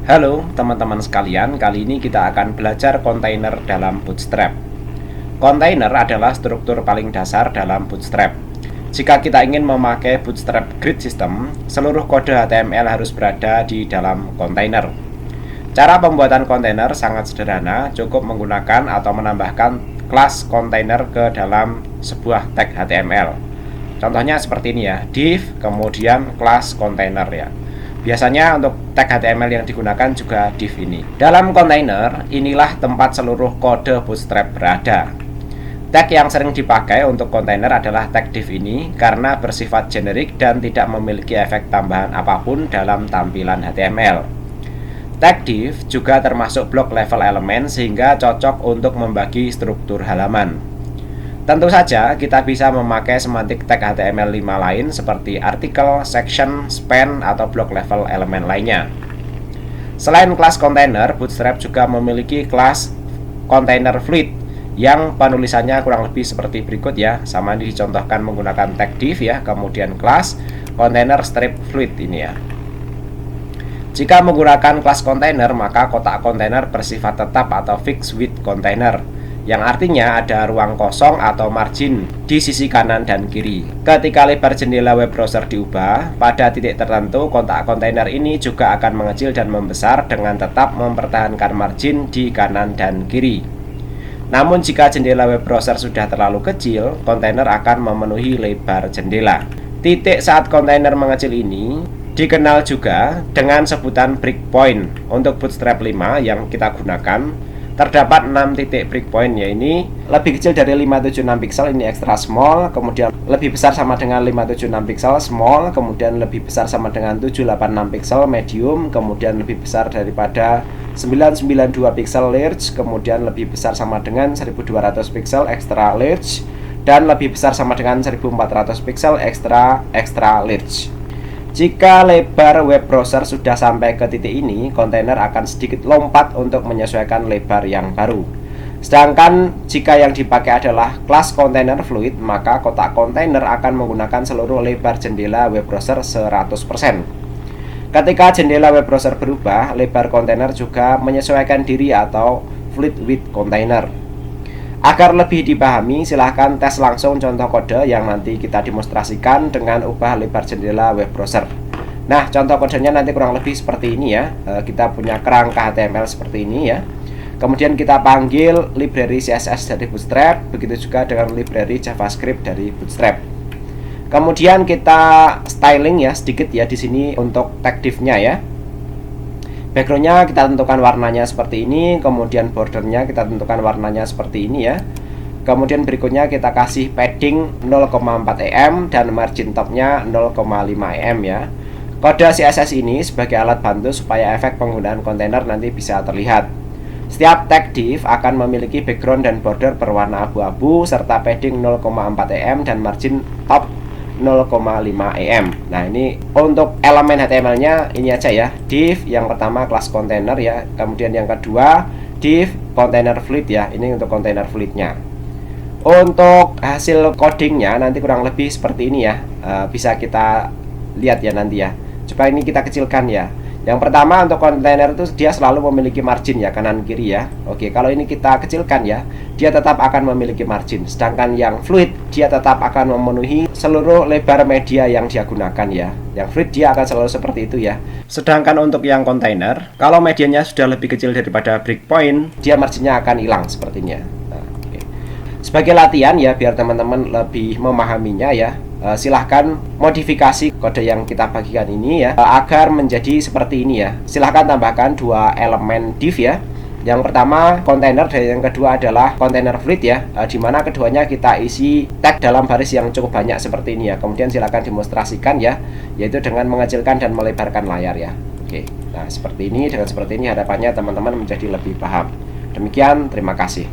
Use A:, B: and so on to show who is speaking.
A: Halo teman-teman sekalian, kali ini kita akan belajar kontainer dalam Bootstrap. Kontainer adalah struktur paling dasar dalam Bootstrap. Jika kita ingin memakai Bootstrap Grid System, seluruh kode HTML harus berada di dalam kontainer. Cara pembuatan kontainer sangat sederhana, cukup menggunakan atau menambahkan kelas kontainer ke dalam sebuah tag HTML. Contohnya seperti ini ya, div, kemudian kelas kontainer ya. Biasanya untuk tag HTML yang digunakan juga div ini. Dalam kontainer, inilah tempat seluruh kode Bootstrap berada. Tag yang sering dipakai untuk kontainer adalah tag div ini karena bersifat generik dan tidak memiliki efek tambahan apapun dalam tampilan HTML. Tag div juga termasuk blok level elemen sehingga cocok untuk membagi struktur halaman. Tentu saja kita bisa memakai semantik tag HTML5 lain seperti artikel, section, span, atau blok level elemen lainnya. Selain kelas kontainer, Bootstrap juga memiliki kelas container fluid yang penulisannya kurang lebih seperti berikut ya. Sama ini dicontohkan menggunakan tag div ya, kemudian kelas container strip fluid ini ya. Jika menggunakan kelas kontainer, maka kotak kontainer bersifat tetap atau fixed width container, yang artinya ada ruang kosong atau margin di sisi kanan dan kiri. Ketika lebar jendela web browser diubah, pada titik tertentu kotak kontainer ini juga akan mengecil dan membesar dengan tetap mempertahankan margin di kanan dan kiri. Namun jika jendela web browser sudah terlalu kecil, kontainer akan memenuhi lebar jendela. Titik saat kontainer mengecil ini dikenal juga dengan sebutan breakpoint. Untuk Bootstrap 5 yang kita gunakan, terdapat 6 titik breakpoint, ya ini lebih kecil dari 576 pixel, ini extra small, kemudian lebih besar sama dengan 576 pixel small, kemudian lebih besar sama dengan 786 pixel medium, kemudian lebih besar daripada 992 pixel large, kemudian lebih besar sama dengan 1200 pixel extra large, dan lebih besar sama dengan 1400 pixel extra large. Jika lebar web browser sudah sampai ke titik ini, kontainer akan sedikit lompat untuk menyesuaikan lebar yang baru. Sedangkan jika yang dipakai adalah kelas container fluid, maka kotak kontainer akan menggunakan seluruh lebar jendela web browser 100%. Ketika jendela web browser berubah, lebar kontainer juga menyesuaikan diri atau fluid width container. Agar lebih dipahami, silahkan tes langsung contoh kode yang nanti kita demonstrasikan dengan ubah lebar jendela web browser. Nah, contoh kodenya nanti kurang lebih seperti ini ya. Kita punya kerangka HTML seperti ini ya. Kemudian kita panggil library CSS dari Bootstrap, begitu juga dengan library JavaScript dari Bootstrap. Kemudian kita styling ya sedikit ya di sini untuk tag div-nya ya. Backgroundnya kita tentukan warnanya seperti ini, kemudian bordernya kita tentukan warnanya seperti ini ya. Kemudian berikutnya kita kasih padding 0,4 em dan margin topnya 0,5 em ya. Kode CSS ini sebagai alat bantu supaya efek penggunaan kontainer nanti bisa terlihat. Setiap tag div akan memiliki background dan border berwarna abu-abu serta padding 0,4 em dan margin top 0,5 em. Nah, ini untuk elemen HTML-nya ini aja ya. Div yang pertama kelas kontainer ya. Kemudian yang kedua div container fluid ya. Ini untuk container fluidnya. Untuk hasil codingnya nanti kurang lebih seperti ini ya. Bisa kita lihat ya nanti ya. Coba ini kita kecilkan ya. Yang pertama untuk kontainer itu dia selalu memiliki margin ya, kanan kiri ya. Oke, kalau ini kita kecilkan ya, dia tetap akan memiliki margin. Sedangkan yang fluid dia tetap akan memenuhi seluruh lebar media yang dia gunakan ya. Yang fluid dia akan selalu seperti itu ya. Sedangkan untuk yang kontainer, kalau medianya sudah lebih kecil daripada breakpoint, dia marginnya akan hilang sepertinya. Nah, oke. Sebagai latihan ya, biar teman-teman lebih memahaminya ya, silahkan modifikasi kode yang kita bagikan ini ya agar menjadi seperti ini ya. Silahkan tambahkan dua elemen div ya. Yang pertama kontainer dan yang kedua adalah container fluid ya, dimana keduanya kita isi tag dalam baris yang cukup banyak seperti ini ya. Kemudian silahkan demonstrasikan ya, yaitu dengan mengecilkan dan melebarkan layar ya. Oke, nah seperti ini, dengan seperti ini harapannya teman-teman menjadi lebih paham. Demikian, terima kasih.